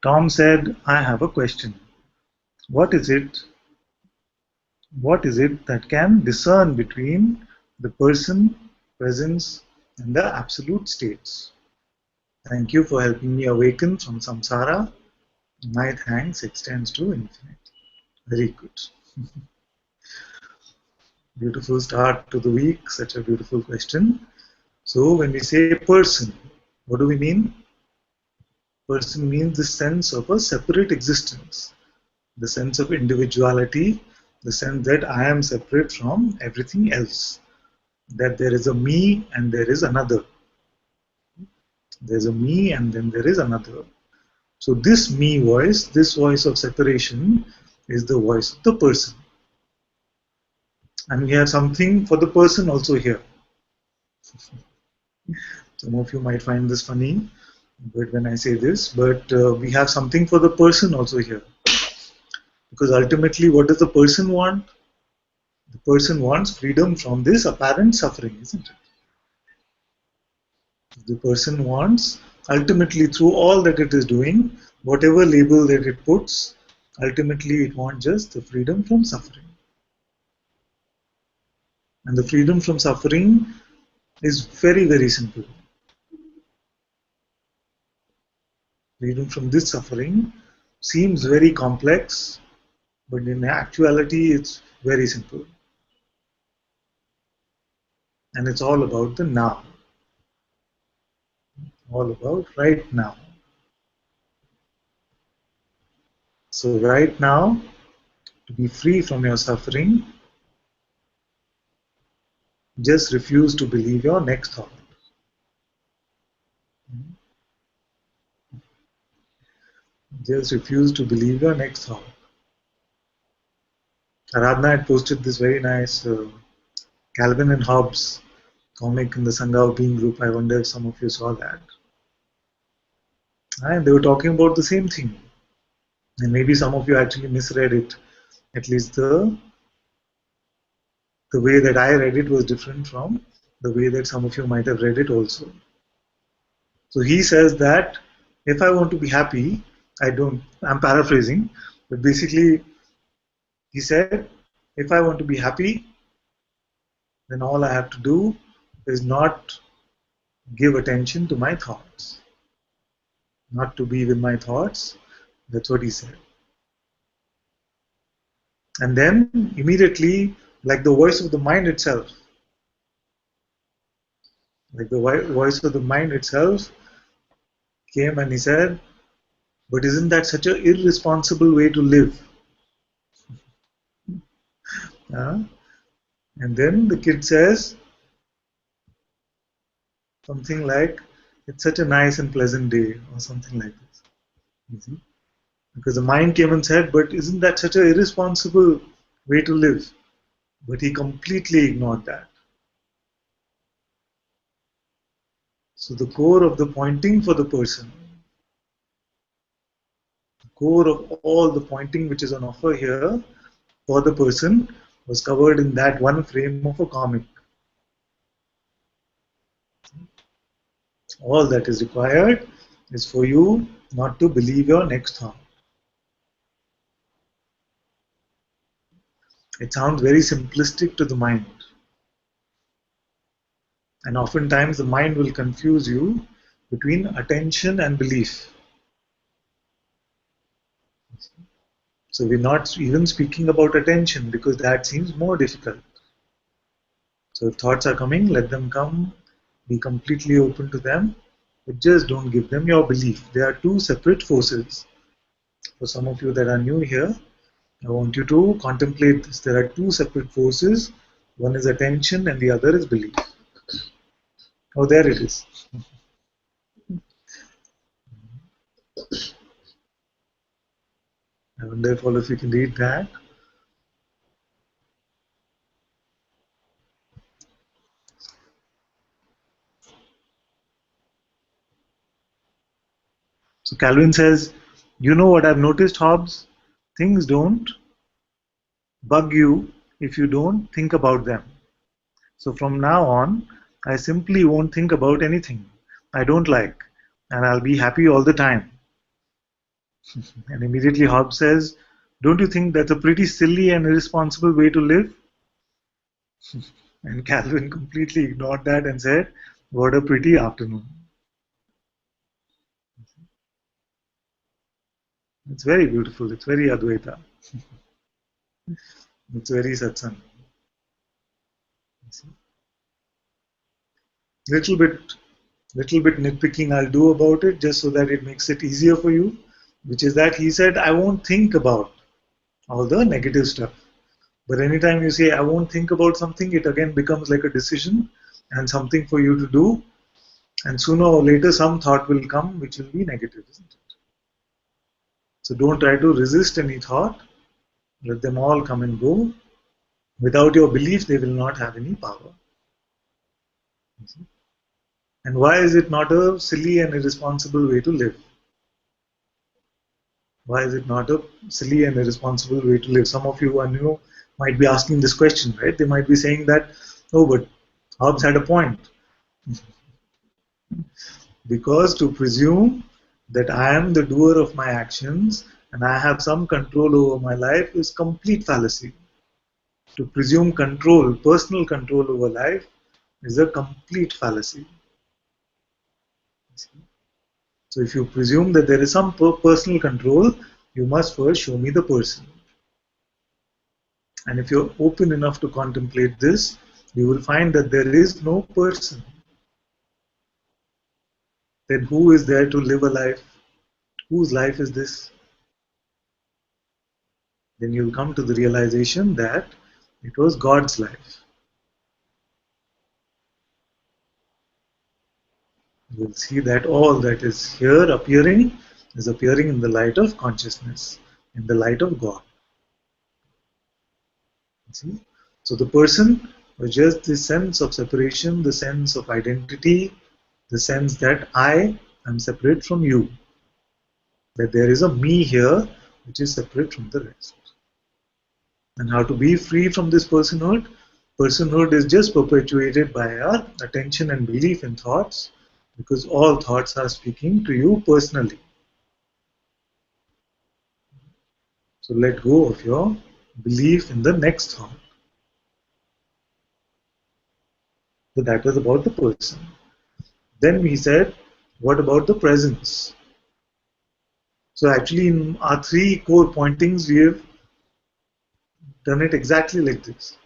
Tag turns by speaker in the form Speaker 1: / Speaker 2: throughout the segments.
Speaker 1: Tom said, I have a question. What is it? What is it that can discern between the person, presence, and the absolute states? Thank you for helping me awaken from samsara. My thanks extends to infinite. Very good. Beautiful start to the week. Such a beautiful question. So when we say person, what do we mean? Person means the sense of a separate existence, the sense of individuality, the sense that I am separate from everything else, that there is a me and there is another. There's a me and then there is another. So this me voice, this voice of separation, is the voice of the person. And we have something for the person also here. Some of you might find this funny, but when I say this, but we have something for the person also here. Because ultimately, what does the person want? The person wants freedom from this apparent suffering, isn't it? The person wants, ultimately, through all that it is doing, whatever label that it puts, ultimately it wants just the freedom from suffering. And the freedom from suffering is very, very simple. Freedom from this suffering seems very complex, but in actuality it's very simple. And it's all about the now. All about right now. So right now, to be free from your suffering, just refuse to believe your next thought. Just refuse to believe your next thought. Aradhana had posted this very nice Calvin and Hobbes comic in the Sangha of Being group. I wonder if some of you saw that. And they were talking about the same thing. And maybe some of you actually misread it. At least the way that I read it was different from the way that some of you might have read it also. So he says that if I want to be happy, I'm paraphrasing, but basically he said, if I want to be happy, then all I have to do is not give attention to my thoughts. Not to be with my thoughts. That's what he said. And then immediately, like the voice of the mind itself, came and he said, but isn't that such an irresponsible way to live? And then the kid says something like, it's such a nice and pleasant day, or something like this. You see? Because the mind came and said, but isn't that such an irresponsible way to live? But he completely ignored that. So the core of the pointing for the person, the core of all the pointing which is on offer here for the person was covered in that one frame of a comic. All that is required is for you not to believe your next thought. It sounds very simplistic to the mind. And oftentimes the mind will confuse you between attention and belief. So we're not even speaking about attention because that seems more difficult. So if thoughts are coming, let them come. Be completely open to them. But just don't give them your belief. They are two separate forces. For some of you that are new here, I want you to contemplate this. There are two separate forces. One is attention and the other is belief. Oh, there it is. I wonder if all of you can read that. So Calvin says, you know what I've noticed, Hobbes? Things don't bug you if you don't think about them. So from now on, I simply won't think about anything I don't like, and I'll be happy all the time. And immediately Hobbes says, don't you think that's a pretty silly and irresponsible way to live? And Calvin completely ignored that and said, what a pretty afternoon. It's very beautiful. It's very Advaita. It's very Satsang. Little bit, little bit nitpicking I'll do about it just so that it makes it easier for you, which is that he said, I won't think about all the negative stuff. But anytime you say, I won't think about something, it again becomes like a decision and something for you to do. And sooner or later, some thought will come which will be negative, isn't it? So don't try to resist any thought. Let them all come and go. Without your belief, they will not have any power. And why is it not a silly and irresponsible way to live? Why is it not a silly and irresponsible way to live? Some of you, I know, might be asking this question, right? They might be saying that, oh, but Hobbes had a point. Because to presume that I am the doer of my actions and I have some control over my life is complete fallacy. To presume control, personal control over life, is a complete fallacy. So if you presume that there is some personal control, you must first show me the person. And if you're open enough to contemplate this, you will find that there is no person. Then who is there to live a life? Whose life is this? Then you'll come to the realization that it was God's life. You'll see that all that is here appearing is appearing in the light of consciousness, in the light of God. See? So the person was just the sense of separation, the sense of identity, the sense that I am separate from you, that there is a me here which is separate from the rest. And how to be free from this personhood? Personhood is just perpetuated by our attention and belief in thoughts, because all thoughts are speaking to you personally. So let go of your belief in the next thought. So that was about the person. Then we said, what about the presence? So actually in our three core pointings, we have done it exactly like this.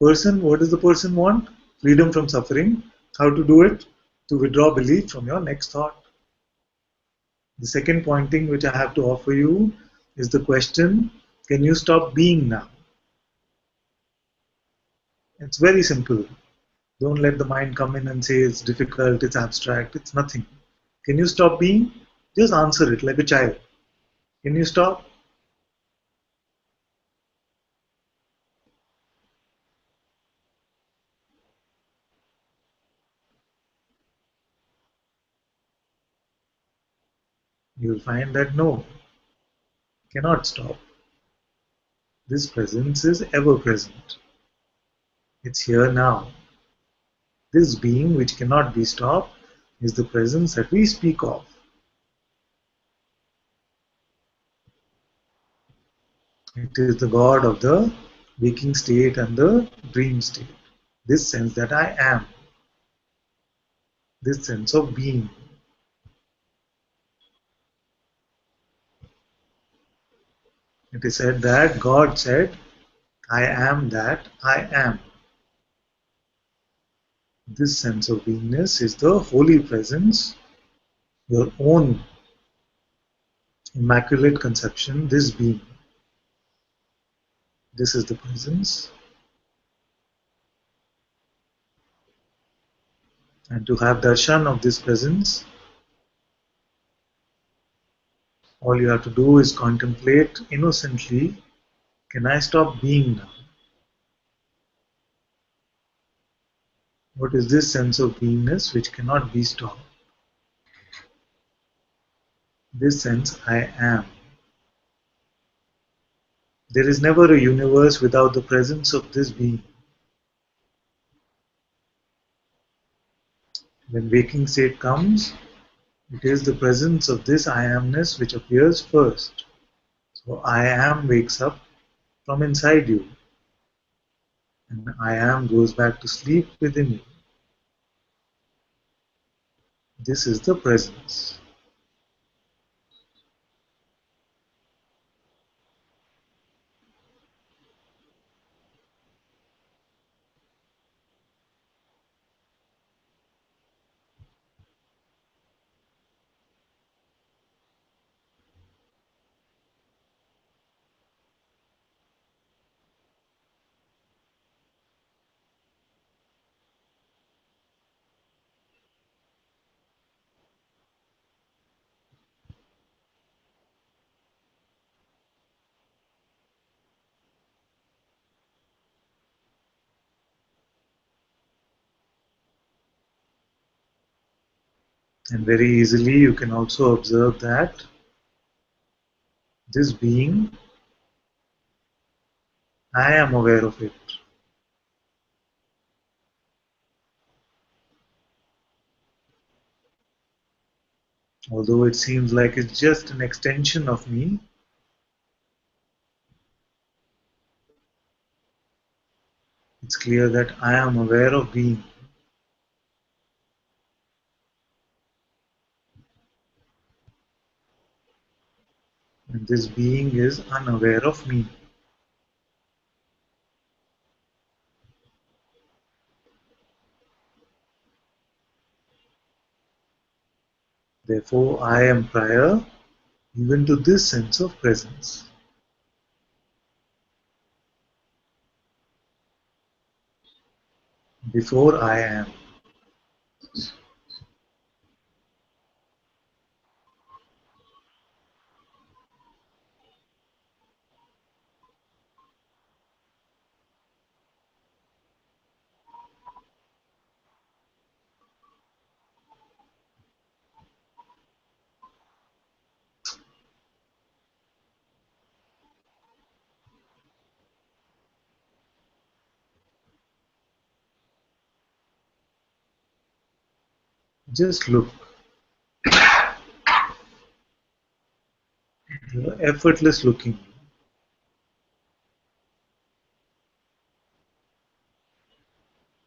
Speaker 1: Person, what does the person want? Freedom from suffering. How to do it? To withdraw belief from your next thought. The second pointing which I have to offer you is the question, can you stop being now? It's very simple. Don't let the mind come in and say it's difficult, it's abstract, it's nothing. Can you stop being? Just answer it like a child. Can you stop? You will find that no, cannot stop. This presence is ever present. It's here now. This being which cannot be stopped is the presence that we speak of. It is the God of the waking state and the dream state. This sense that I am, this sense of being. It is said that God said, I am that I am. This sense of beingness is the holy presence, your own immaculate conception, this being. This is the presence. And to have darshan of this presence, all you have to do is contemplate innocently, can I stop being now? What is this sense of beingness which cannot be stopped? This sense I am. There is never a universe without the presence of this being. When waking state comes, It is the presence of this I amness which appears first. So I am wakes up from inside you, and I am goes back to sleep within you. This is the presence. And very easily you can also observe that this being, I am aware of it. Although it seems like it's just an extension of me, it's clear that I am aware of being. And this being is unaware of me. Therefore, I am prior even to this sense of presence. Before I am. Just look, effortless looking.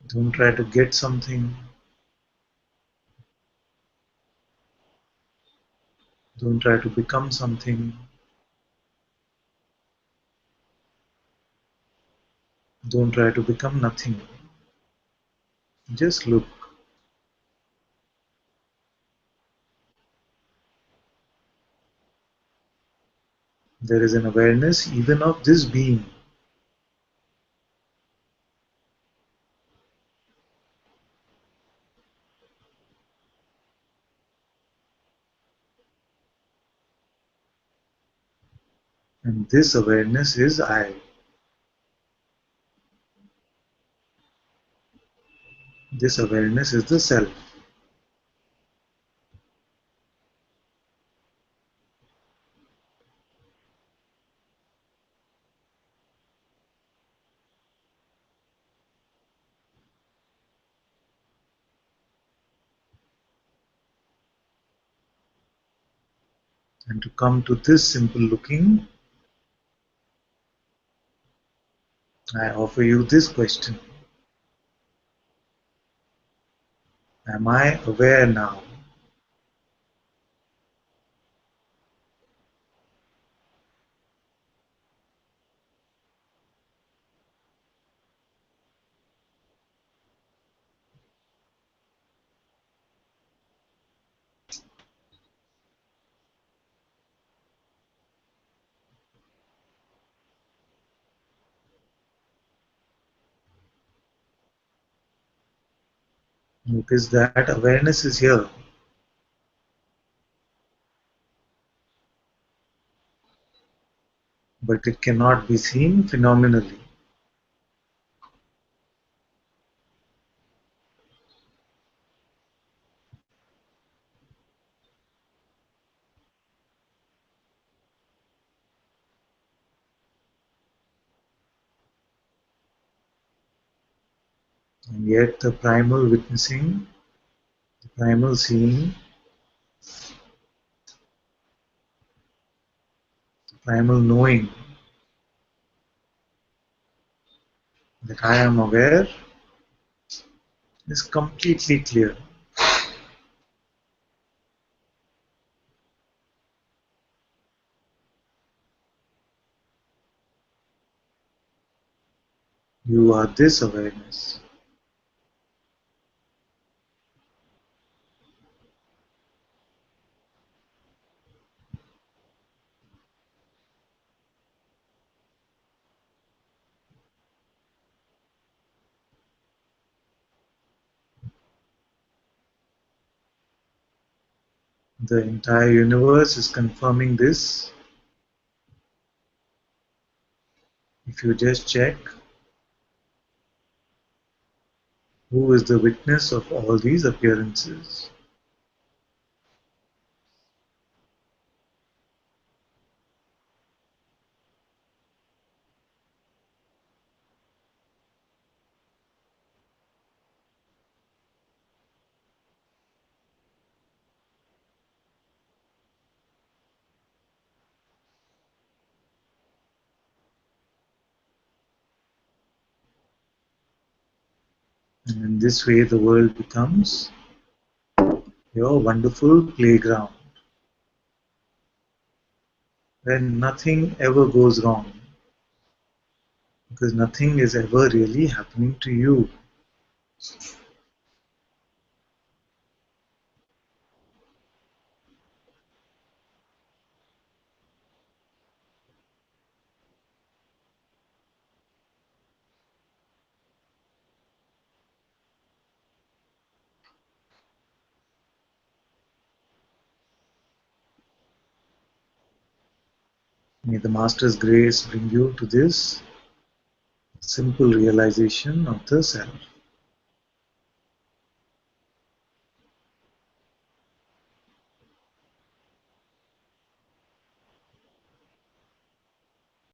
Speaker 1: Don't try to get something. Don't try to become something. Don't try to become nothing. Just look. There is an awareness even of this being. And this awareness is I. This awareness is the self. And to come to this simple looking, I offer you this question. Am I aware now? Notice that awareness is here, but it cannot be seen phenomenally. And yet the primal witnessing, the primal seeing primal knowing that I am aware is completely clear. You are this awareness. The entire universe is confirming this. If you just check who is the witness of all these appearances. And in this way, the world becomes your wonderful playground where nothing ever goes wrong because nothing is ever really happening to you. May the Master's grace bring you to this simple realization of the self.